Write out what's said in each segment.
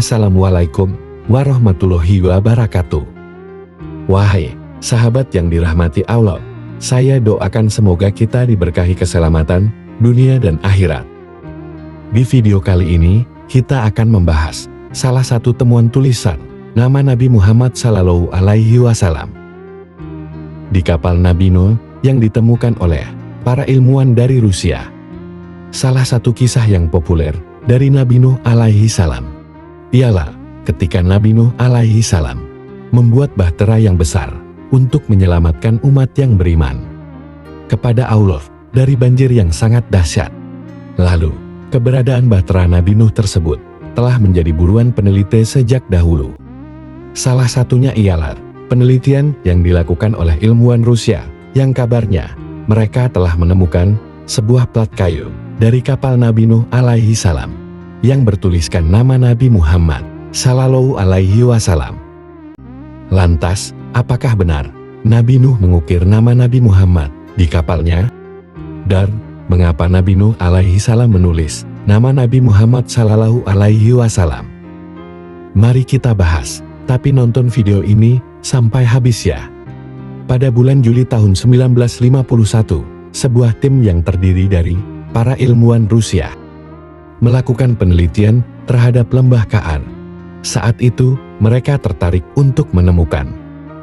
Assalamualaikum warahmatullahi wabarakatuh. Wahai sahabat yang dirahmati Allah, saya doakan semoga kita diberkahi keselamatan dunia dan akhirat. Di video kali ini, kita akan membahas salah satu temuan tulisan nama Nabi Muhammad SAW di kapal Nabi Nuh yang ditemukan oleh para ilmuwan dari Rusia. Salah satu kisah yang populer dari Nabi Nuh alaihi salam ialah ketika Nabi Nuh alaihi salam membuat bahtera yang besar untuk menyelamatkan umat yang beriman kepada Allah dari banjir yang sangat dahsyat. Lalu, keberadaan bahtera Nabi Nuh tersebut telah menjadi buruan peneliti sejak dahulu. Salah satunya ialah penelitian yang dilakukan oleh ilmuwan Rusia yang kabarnya mereka telah menemukan sebuah plat kayu dari kapal Nabi Nuh alaihi salam yang bertuliskan nama Nabi Muhammad sallallahu alaihi wasallam. Lantas, apakah benar Nabi Nuh mengukir nama Nabi Muhammad di kapalnya? Dan mengapa Nabi Nuh alaihi salam menulis nama Nabi Muhammad sallallahu alaihi wasallam? Mari kita bahas, tapi nonton video ini sampai habis ya. Pada bulan Juli tahun 1951, sebuah tim yang terdiri dari para ilmuwan Rusia melakukan penelitian terhadap lembah Ka'ar. Saat itu, mereka tertarik untuk menemukan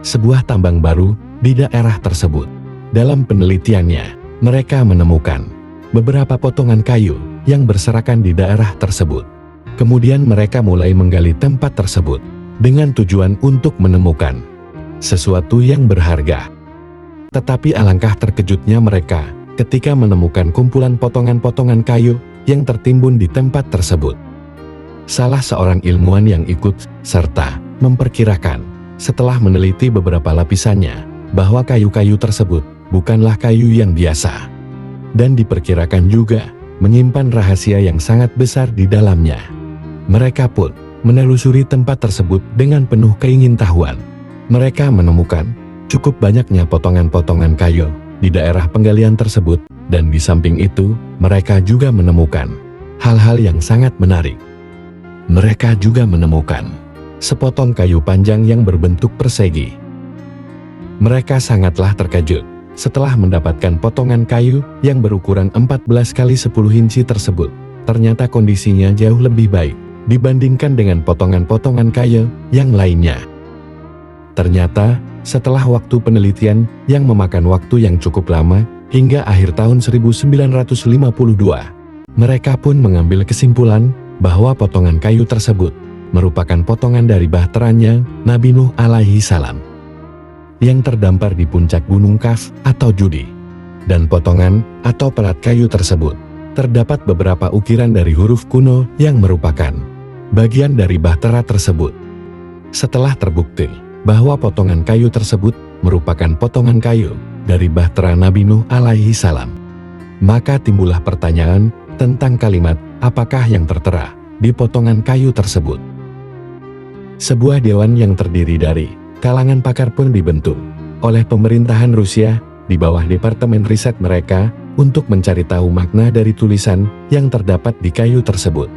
sebuah tambang baru di daerah tersebut. Dalam penelitiannya, mereka menemukan beberapa potongan kayu yang berserakan di daerah tersebut. Kemudian mereka mulai menggali tempat tersebut dengan tujuan untuk menemukan sesuatu yang berharga. Tetapi alangkah terkejutnya mereka ketika menemukan kumpulan potongan-potongan kayu yang tertimbun di tempat tersebut. Salah seorang ilmuwan yang ikut serta memperkirakan setelah meneliti beberapa lapisannya bahwa kayu-kayu tersebut bukanlah kayu yang biasa dan diperkirakan juga menyimpan rahasia yang sangat besar di dalamnya. Mereka pun menelusuri tempat tersebut dengan penuh keingintahuan. Mereka menemukan cukup banyaknya potongan-potongan kayu di daerah penggalian tersebut, dan di samping itu, mereka juga menemukan hal-hal yang sangat menarik. Mereka juga menemukan sepotong kayu panjang yang berbentuk persegi. Mereka sangatlah terkejut setelah mendapatkan potongan kayu yang berukuran 14 kali 10 inci tersebut. Ternyata kondisinya jauh lebih baik dibandingkan dengan potongan-potongan kayu yang lainnya. Ternyata, setelah waktu penelitian yang memakan waktu yang cukup lama, hingga akhir tahun 1952, mereka pun mengambil kesimpulan bahwa potongan kayu tersebut merupakan potongan dari bahteranya Nabi Nuh alaihi salam yang terdampar di puncak Gunung Kaf atau Judi. Dan potongan atau pelat kayu tersebut terdapat beberapa ukiran dari huruf kuno yang merupakan bagian dari bahtera tersebut. Setelah terbukti bahwa potongan kayu tersebut merupakan potongan kayu dari bahtera Nabi Nuh alaihi salam, maka timbullah pertanyaan tentang kalimat apakah yang tertera di potongan kayu tersebut. Sebuah dewan yang terdiri dari kalangan pakar pun dibentuk oleh pemerintahan Rusia di bawah departemen riset mereka untuk mencari tahu makna dari tulisan yang terdapat di kayu tersebut.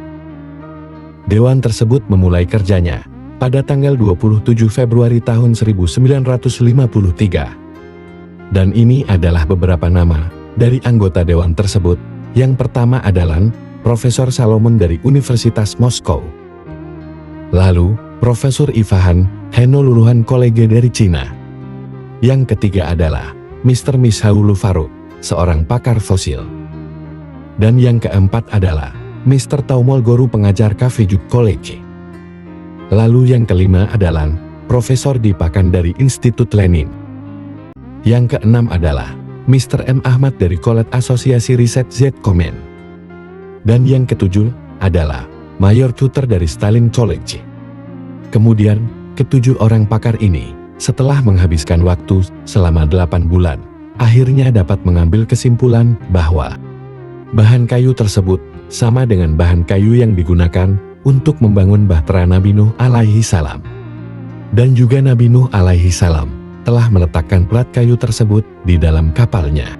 Dewan tersebut memulai kerjanya pada tanggal 27 Februari tahun 1953. Dan ini adalah beberapa nama dari anggota dewan tersebut. Yang pertama adalah Profesor Salomon dari Universitas Moskow. Lalu, Profesor Ivan Heno lulusan kolege dari Cina. Yang ketiga adalah Mr. Mishaulu Faruk, seorang pakar fosil. Dan yang keempat adalah Mr. Taumol Goru, pengajar Kavijub College. Lalu yang kelima adalah Profesor Dipakan dari Institut Lenin. Yang keenam adalah Mr. M. Ahmad dari College Asosiasi Riset Z Komen. Dan yang ketujuh adalah Mayor Tutor dari Stalin College. Kemudian, ketujuh orang pakar ini, setelah menghabiskan waktu selama 8 bulan, akhirnya dapat mengambil kesimpulan bahwa bahan kayu tersebut sama dengan bahan kayu yang digunakan untuk membangun bahtera Nabi Nuh alaihi salam. Dan juga Nabi Nuh alaihi salam telah meletakkan plat kayu tersebut di dalam kapalnya.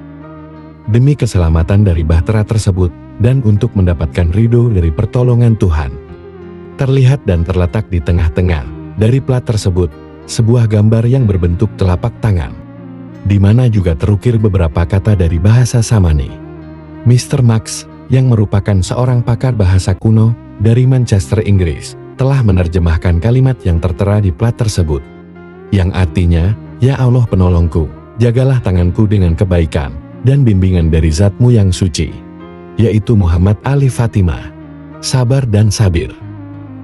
Demi keselamatan dari bahtera tersebut dan untuk mendapatkan ridho dari pertolongan Tuhan. Terlihat dan terletak di tengah-tengah dari plat tersebut sebuah gambar yang berbentuk telapak tangan, di mana juga terukir beberapa kata dari bahasa Samani. Mr. Max, yang merupakan seorang pakar bahasa kuno dari Manchester, Inggris, telah menerjemahkan kalimat yang tertera di plat tersebut, yang artinya, "Ya Allah penolongku, jagalah tanganku dengan kebaikan dan bimbingan dari Zat-Mu yang suci," yaitu Muhammad Ali Fatimah, sabar dan sabir.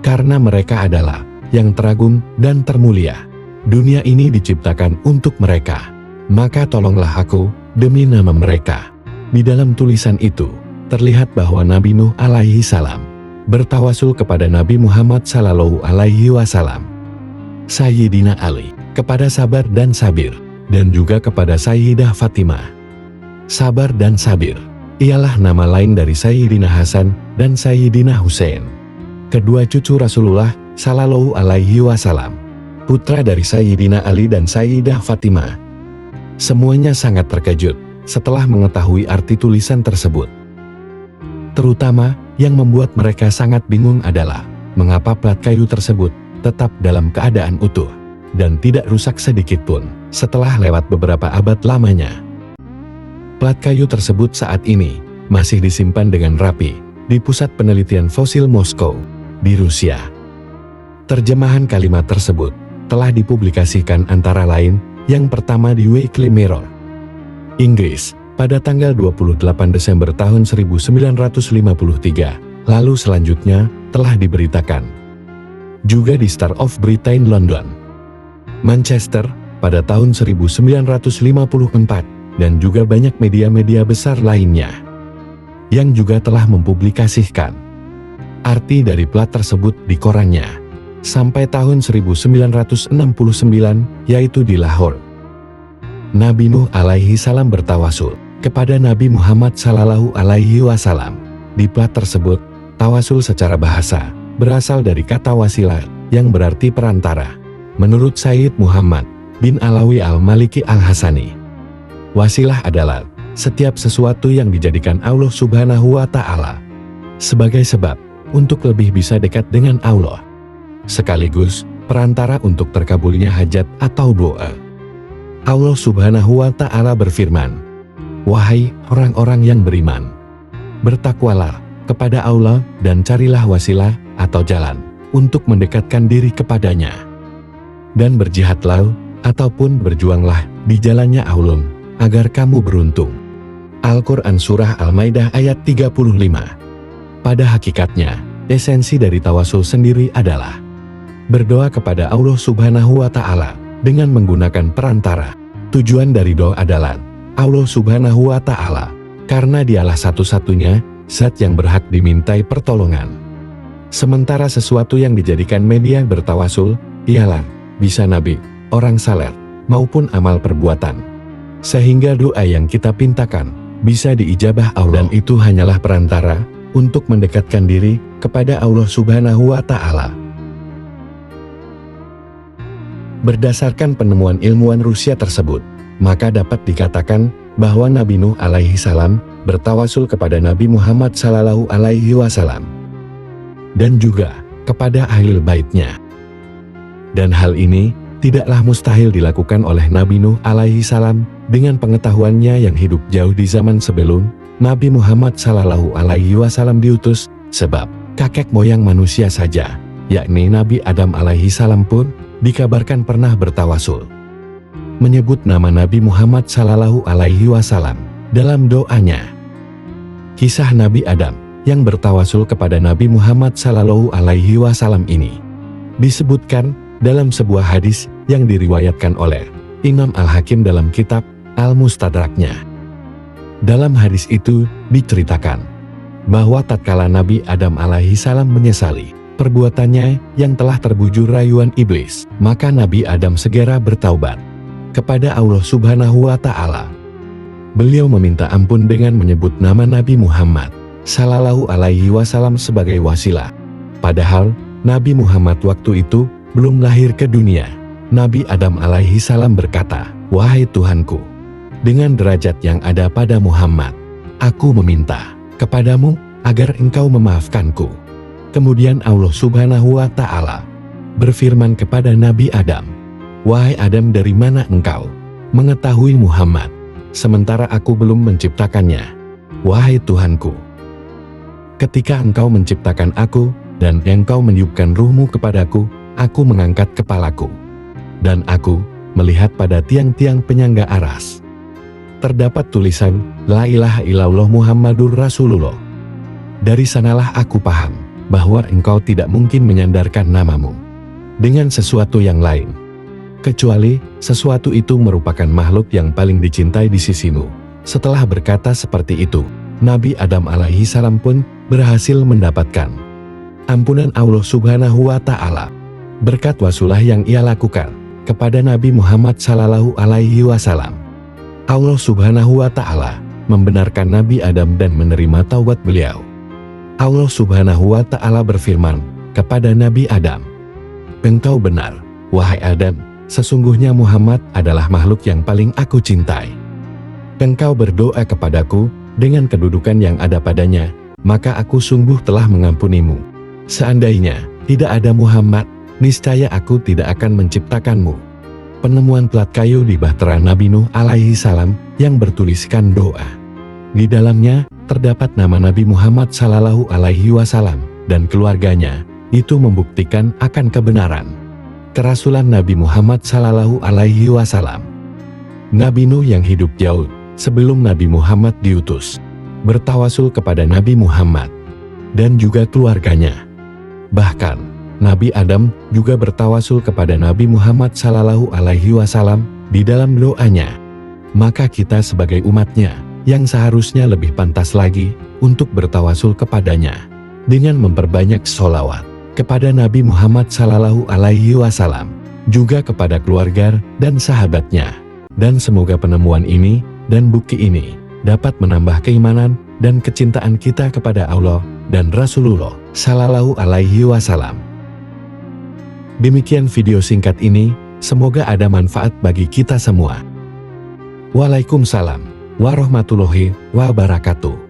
Karena mereka adalah yang teragung dan termulia. Dunia ini diciptakan untuk mereka. Maka tolonglah aku demi nama mereka. Di dalam tulisan itu, terlihat bahwa Nabi Nuh alaihi salam bertawasul kepada Nabi Muhammad sallallahu alaihi wasallam, Sayyidina Ali, kepada sabar dan sabir, dan juga kepada Sayyidah Fatimah. Sabar dan sabir ialah nama lain dari Sayyidina Hasan dan Sayyidina Husain, kedua cucu Rasulullah sallallahu alaihi wasallam, putra dari Sayyidina Ali dan Sayyidah Fatimah. Semuanya sangat terkejut setelah mengetahui arti tulisan tersebut. Terutama, yang membuat mereka sangat bingung adalah mengapa plat kayu tersebut tetap dalam keadaan utuh dan tidak rusak sedikitpun setelah lewat beberapa abad lamanya. Plat kayu tersebut saat ini masih disimpan dengan rapi di Pusat Penelitian Fosil Moskow di Rusia. Terjemahan kalimat tersebut telah dipublikasikan antara lain yang pertama di Weekly Mirror, Inggris, pada tanggal 28 Desember tahun 1953, lalu selanjutnya telah diberitakan juga di Star of Britain London, Manchester, pada tahun 1954, dan juga banyak media-media besar lainnya yang juga telah mempublikasikan arti dari plat tersebut di korannya sampai tahun 1969, yaitu di Lahore. Nabi Nuh alaihi salam bertawasul kepada Nabi Muhammad sallallahu alaihi wasallam. Di plat tersebut, tawasul secara bahasa berasal dari kata wasilah yang berarti perantara. Menurut Sayyid Muhammad bin Alawi al-Maliki al-Hasani, wasilah adalah setiap sesuatu yang dijadikan Allah Subhanahu wa Ta'ala sebagai sebab untuk lebih bisa dekat dengan Allah, sekaligus perantara untuk terkabulnya hajat atau doa. Allah Subhanahu wa Ta'ala berfirman, "Wahai orang-orang yang beriman, bertakwalah kepada Allah dan carilah wasilah atau jalan untuk mendekatkan diri kepadanya, dan berjihadlah ataupun berjuanglah di jalannya Allah agar kamu beruntung." Al-Quran Surah Al-Maidah ayat 35. Pada hakikatnya, esensi dari tawasul sendiri adalah berdoa kepada Allah Subhanahu wa Ta'ala dengan menggunakan perantara. Tujuan dari doa adalah Allah Subhanahu wa Ta'ala, karena Dialah satu-satunya zat yang berhak dimintai pertolongan. Sementara sesuatu yang dijadikan media bertawasul ialah bisa nabi, orang saleh, maupun amal perbuatan, sehingga doa yang kita pintakan bisa diijabah Allah, dan itu hanyalah perantara untuk mendekatkan diri kepada Allah Subhanahu wa Ta'ala. Berdasarkan penemuan ilmuwan Rusia tersebut, maka dapat dikatakan bahwa Nabi Nuh alaihi salam bertawasul kepada Nabi Muhammad sallallahu alaihi wasallam dan juga kepada ahlul baitnya. Dan hal ini tidaklah mustahil dilakukan oleh Nabi Nuh alaihi salam dengan pengetahuannya yang hidup jauh di zaman sebelum Nabi Muhammad sallallahu alaihi wasallam diutus, sebab kakek moyang manusia saja, yakni Nabi Adam alaihi salam pun dikabarkan pernah bertawasul menyebut nama Nabi Muhammad sallallahu alaihi wasallam dalam doanya. Kisah Nabi Adam yang bertawasul kepada Nabi Muhammad sallallahu alaihi wasallam ini disebutkan dalam sebuah hadis yang diriwayatkan oleh Imam Al-Hakim dalam kitab Al-Mustadraknya. Dalam hadis itu diceritakan bahwa tatkala Nabi Adam alaihi salam menyesali perbuatannya yang telah terbujur rayuan iblis, maka Nabi Adam segera bertaubat kepada Allah Subhanahu wa Ta'ala. Beliau meminta ampun dengan menyebut nama Nabi Muhammad sallallahu alaihi wasallam sebagai wasilah. Padahal Nabi Muhammad waktu itu belum lahir ke dunia. Nabi Adam alaihi salam berkata, "Wahai Tuhanku, dengan derajat yang ada pada Muhammad, aku meminta kepadamu agar engkau memaafkanku Kemudian Allah Subhanahu wa Ta'ala berfirman kepada Nabi Adam, "Wahai Adam, dari mana engkau mengetahui Muhammad, sementara aku belum menciptakannya? Wahai Tuhanku, ketika engkau menciptakan aku, dan engkau meniupkan ruhmu kepadaku, aku mengangkat kepalaku, dan aku melihat pada tiang-tiang penyangga aras. Terdapat tulisan, La ilaha illallah Muhammadur Rasulullah. Dari sanalah aku paham bahwa engkau tidak mungkin menyandarkan namamu dengan sesuatu yang lain, kecuali sesuatu itu merupakan makhluk yang paling dicintai di sisimu." Setelah berkata seperti itu, Nabi Adam alaihi salam pun berhasil mendapatkan ampunan Allah Subhanahu wa Ta'ala berkat wasilah yang ia lakukan kepada Nabi Muhammad sallallahu alaihi wasallam. Allah Subhanahu wa Ta'ala membenarkan Nabi Adam dan menerima taubat beliau. Allah Subhanahu wa Ta'ala berfirman kepada Nabi Adam, "Engkau benar, wahai Adam, sesungguhnya Muhammad adalah makhluk yang paling aku cintai. Engkau berdoa kepadaku dengan kedudukan yang ada padanya, maka aku sungguh telah mengampunimu. Seandainya tidak ada Muhammad, niscaya aku tidak akan menciptakanmu." Penemuan plat kayu di bahtera Nabi Nuh alaihi salam yang bertuliskan doa. Di dalamnya terdapat nama Nabi Muhammad sallallahu alaihi wasallam dan keluarganya. Itu membuktikan akan kebenaran kerasulan Nabi Muhammad sallallahu alaihi wasallam. Nabi Nuh yang hidup jauh sebelum Nabi Muhammad diutus bertawasul kepada Nabi Muhammad dan juga keluarganya. Bahkan Nabi Adam juga bertawasul kepada Nabi Muhammad sallallahu alaihi wasallam di dalam doanya. Maka kita sebagai umatnya yang seharusnya lebih pantas lagi untuk bertawasul kepadanya dengan memperbanyak sholawat kepada Nabi Muhammad sallallahu alaihi wasallam, juga kepada keluarga dan sahabatnya. Dan semoga penemuan ini dan bukti ini dapat menambah keimanan dan kecintaan kita kepada Allah dan Rasulullah sallallahu alaihi wasallam. Demikian video singkat ini, semoga ada manfaat bagi kita semua. Waalaikumsalam warahmatullahi wabarakatuh.